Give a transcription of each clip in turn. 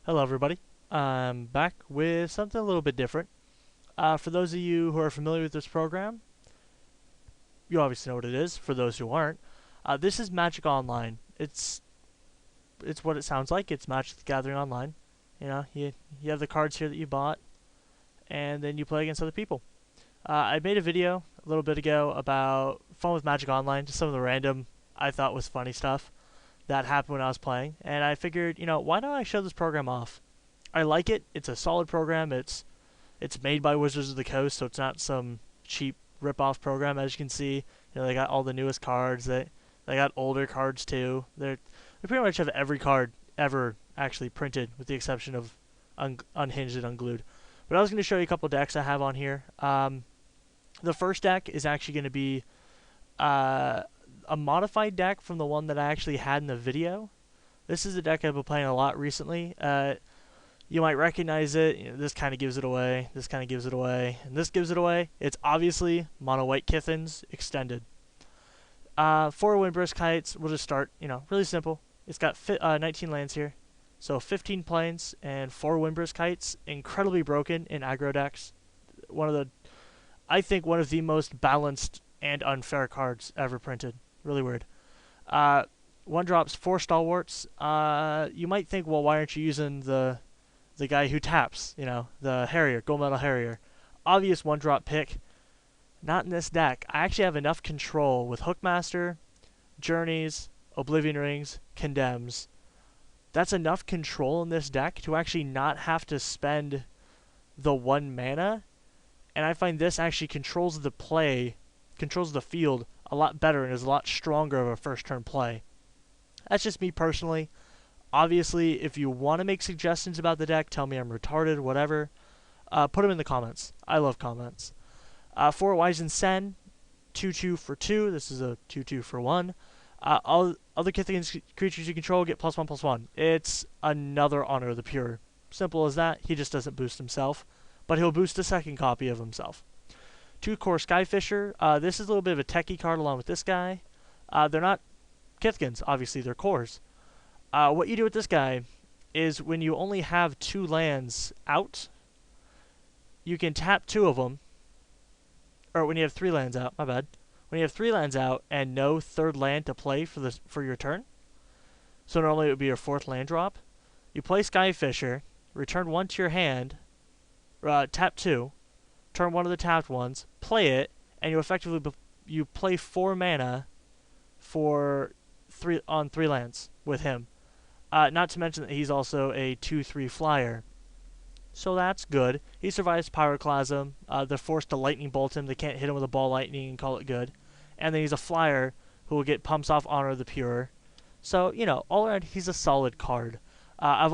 Hello everybody, I'm back with something a little bit different. For those of you who are familiar with this program, you obviously know what it is. For those who aren't, this is Magic Online. It's what it sounds like. It's Magic the Gathering Online. You have the cards here that you bought, and then you play against other people. I made a video a little bit ago about fun with Magic Online, just some of the random I thought was funny stuff that happened when I was playing, and I figured, why don't I show this program off? I like it. It's a solid program. It's made by Wizards of the Coast, so it's not some cheap rip-off program. As you can see, they got all the newest cards. They got older cards too. They pretty much have every card ever actually printed, with the exception of Unhinged and Unglued. But I was going to show you a couple decks I have on here. The first deck is actually going to be a modified deck from the one that I actually had in the video. This is a deck I've been playing a lot recently. You might recognize it. This kind of gives it away. This kind of gives it away. And this gives it away. It's obviously Mono White Kithkin's Extended. 4 Windbrisk Heights. We'll just start, really simple. It's got 19 lands here. So 15 plains and 4 Windbrisk Heights. Incredibly broken in aggro decks. I think one of the most balanced and unfair cards ever printed. Really weird. 1 drops 4 Stalwarts. You might think, well, why aren't you using the guy who taps, the Harrier, Gold Medal Harrier. Obvious 1-drop pick. Not in this deck. I actually have enough control with Hookmaster, Journeys, Oblivion Rings, Condemns. That's enough control in this deck to actually not have to spend the 1 mana. And I find this actually controls the field a lot better and is a lot stronger of a first turn play. That's just me personally. Obviously, if you want to make suggestions about the deck, tell me I'm retarded, whatever. Put them in the comments. I love comments. 4 Wizened Sen, 2/2 for 2. This is a 2/2 for 1. All other Kithkin creatures you control get +1/+1. It's another Honor of the Pure. Simple as that. He just doesn't boost himself, but he'll boost a second copy of himself. 2 Core Skyfisher. This is a little bit of a techie card along with this guy. They're not Kithkins, obviously, they're cores. What you do with this guy is when you only have 2 lands out, you can tap 2 of them. Or when you have 3 lands out, my bad. When you have 3 lands out and no 3rd land to play for your turn, so normally it would be your 4th land drop, you play Skyfisher, return 1 to your hand, tap 2, turn 1 of the tapped ones, play it, and you effectively you play 4 mana for 3 lands with him. Not to mention that he's also a 2/3 flyer. So that's good. He survives Pyroclasm. They're forced to Lightning Bolt him. They can't hit him with a Ball Lightning and call it good. And then he's a flyer who will get pumps off Honor of the Pure. So, all around, he's a solid card. I've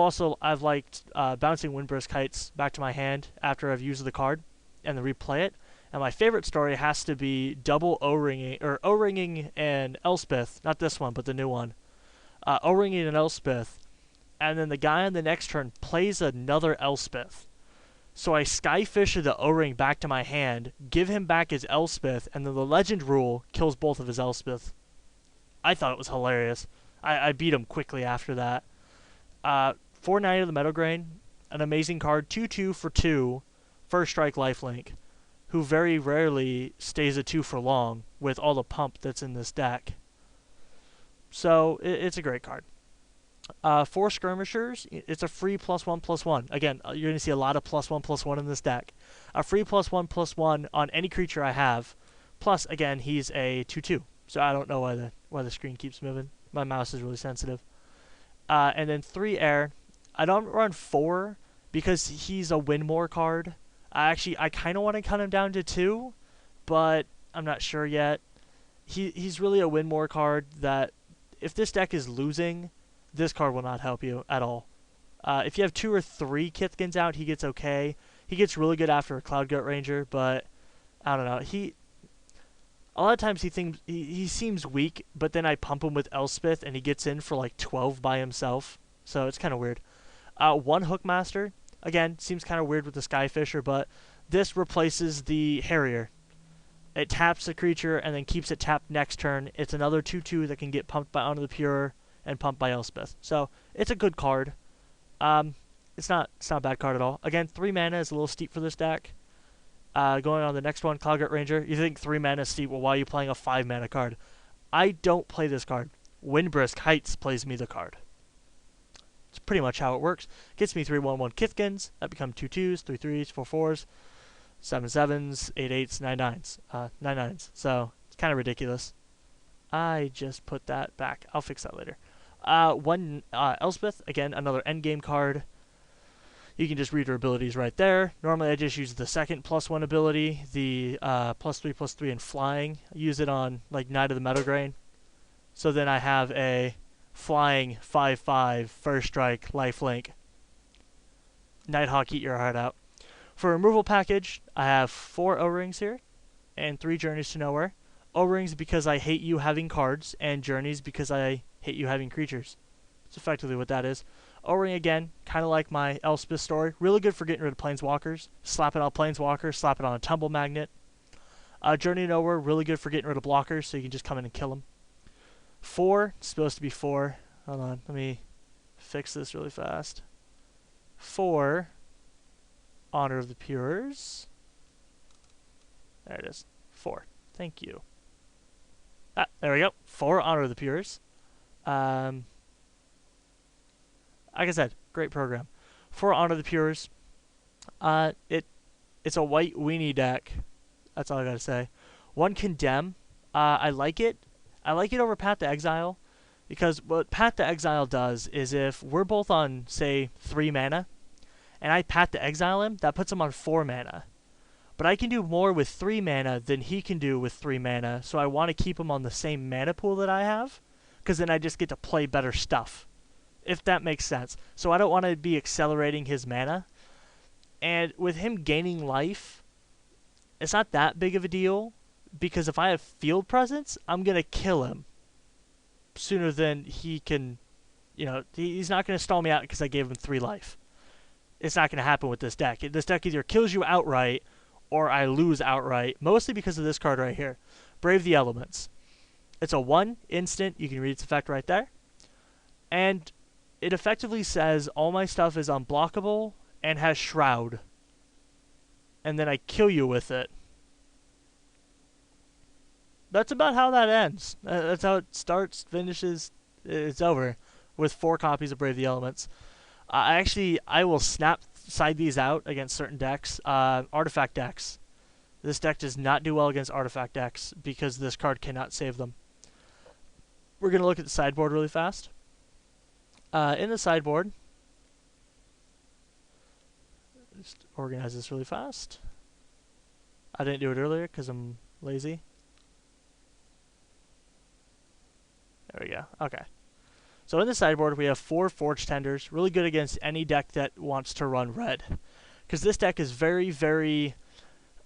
liked bouncing Windbrisk Heights back to my hand after I've used the card and then replay it. And my favorite story has to be double O-ringing and Elspeth. Not this one, but the new one. O-ringing and Elspeth, and then the guy on the next turn plays another Elspeth. So I Skyfisher the O-ring back to my hand, give him back his Elspeth, and then the Legend rule kills both of his Elspeth. I thought it was hilarious. I beat him quickly after that. 4 Knight of the Meadowgrain, an amazing card, 2/2 for 2, First Strike Lifelink, who very rarely stays a 2 for long with all the pump that's in this deck. So, it's a great card. 4 Skirmishers, it's a free +1/+1. Again, you're going to see a lot of +1/+1 in this deck. A free +1/+1 on any creature I have. Plus, again, he's a 2/2. So I don't know why the screen keeps moving. My mouse is really sensitive. And then 3 Air. I don't run 4 because he's a win more card. I kind of want to cut him down to 2, but I'm not sure yet. He's really a win more card that if this deck is losing, this card will not help you at all. If you have 2 or 3 Kithkins out, he gets okay. He gets really good after a Cloudgoat Ranger, but I don't know. A lot of times he seems weak, but then I pump him with Elspeth and he gets in for like 12 by himself. So it's kind of weird. 1 Hookmaster, again, seems kind of weird with the Skyfisher, but this replaces the Harrier. It taps the creature and then keeps it tapped next turn. It's another 2/2 that can get pumped by Honor of the Pure and pumped by Elspeth. So it's a good card. it's not a bad card at all. Again, 3 mana is a little steep for this deck. Going on the next one, Cloudguard Ranger. You think 3 mana is steep? Well, why are you playing a 5 mana card? I don't play this card. Windbrisk Heights plays me the card. It's pretty much how it works. Gets me 3/1/1 Kithkins. That become 2/2s, 3/3s, 4/4s, 7/7s, 8/8s, 9/9s. 9/9s. So it's kind of ridiculous. I just put that back. I'll fix that later. One Elspeth, again, another endgame card. You can just read her abilities right there. Normally I just use the second +1 ability, the +3/+3 in flying. I use it on like Knight of the Meadowgrain. So then I have a flying 5/5 first strike lifelink. Nighthawk, eat your heart out. For removal package, I have 4 O-rings here and 3 Journeys to Nowhere. O-rings because I hate you having cards, and Journeys because I hate you having creatures. That's effectively what that is. O-ring again, kind of like my Elspeth story. Really good for getting rid of Planeswalkers. Slap it on Planeswalker, slap it on a Tumble Magnet. Journey to Nowhere, really good for getting rid of blockers, so you can just come in and kill them. 4, it's supposed to be 4. Hold on, let me fix this really fast. 4, Honor of the Pures. There it is. 4. Thank you. There we go. 4, Honor of the Pures. Like I said, great program. 4, Honor of the Pures. It's a white weenie deck. That's all I gotta say. 1, Condemn. I like it. I like it over Path to Exile, because what Path to Exile does is if we're both on, say, 3 mana, and I Path to Exile him, that puts him on 4 mana. But I can do more with 3 mana than he can do with 3 mana, so I want to keep him on the same mana pool that I have, because then I just get to play better stuff, if that makes sense. So I don't want to be accelerating his mana. And with him gaining life, it's not that big of a deal, because if I have field presence, I'm going to kill him sooner than he can, you know, he's not going to stall me out because I gave him 3 life. It's not going to happen with this deck. This deck either kills you outright, or I lose outright, mostly because of this card right here. Brave the Elements. It's a 1 instant, you can read its effect right there. And it effectively says all my stuff is unblockable and has Shroud. And then I kill you with it. That's about how that ends. That's how it starts, finishes, it's over. With 4 copies of Brave the Elements. I will side these out against certain decks. Artifact decks. This deck does not do well against artifact decks because this card cannot save them. We're going to look at the sideboard really fast. In the sideboard, just organize this really fast. I didn't do it earlier because I'm lazy. There we go. Okay. So in the sideboard, we have 4 Forge Tenders. Really good against any deck that wants to run red. Because this deck is very, very...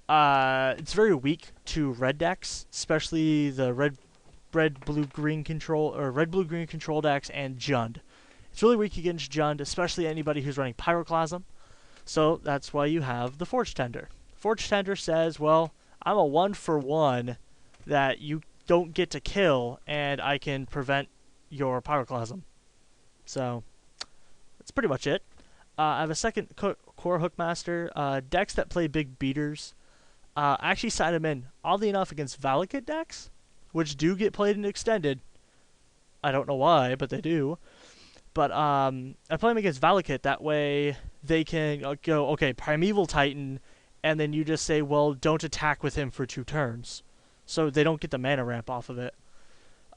it's very weak to red decks. Especially the red, blue, green control... Or red, blue, green control decks and Jund. It's really weak against Jund, especially anybody who's running Pyroclasm. So that's why you have the Forge Tender. Forge Tender says, well, I'm a 1-for-1 that you don't get to kill, and I can prevent your Pyroclasm. So that's pretty much it. I have a second core Hookmaster. Decks that play big beaters. I actually side them in, oddly enough, against Valakut decks, which do get played in extended. I don't know why, but they do. But I play them against Valakut. That way they can go, okay, Primeval Titan, and then you just say, well, don't attack with him for 2 turns. So they don't get the mana ramp off of it.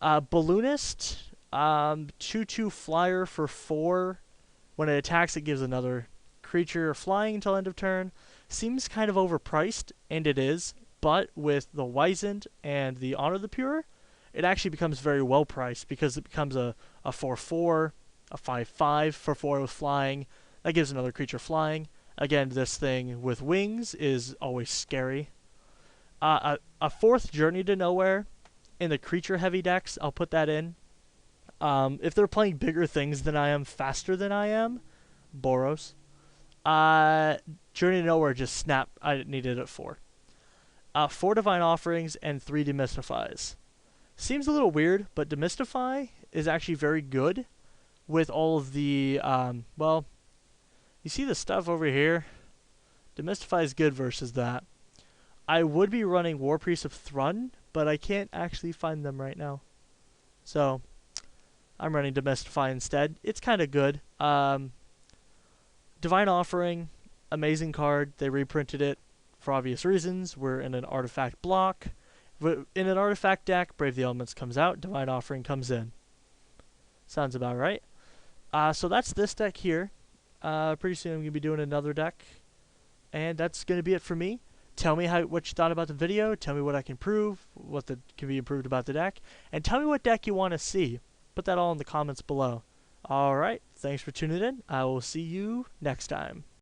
Balloonist, 2/2 flyer for 4. When it attacks, it gives another creature flying until end of turn. Seems kind of overpriced, and it is. But with the Wizened and the Honor of the Pure, it actually becomes very well priced because it becomes a 4/4, a 5/5 for 4 with flying. That gives another creature flying. Again, this thing with wings is always scary. A 4th Journey to Nowhere in the creature-heavy decks, I'll put that in. If they're playing bigger things than I am, faster than I am, Boros. Journey to Nowhere just snap. I needed it at 4. 4 Divine Offerings and 3 Demystifies. Seems a little weird, but Demystify is actually very good with all of the, well, You see the stuff over here? Demystify is good versus that. I would be running War Priest of Thrun, but I can't actually find them right now. So, I'm running Demystify instead. It's kind of good. Divine Offering, amazing card. They reprinted it for obvious reasons. We're in an artifact block. In an artifact deck, Brave the Elements comes out, Divine Offering comes in. Sounds about right. So that's this deck here. Pretty soon I'm going to be doing another deck. And that's going to be it for me. Tell me what you thought about the video. Tell me what I can improve, what can be improved about the deck. And tell me what deck you want to see. Put that all in the comments below. Alright, thanks for tuning in. I will see you next time.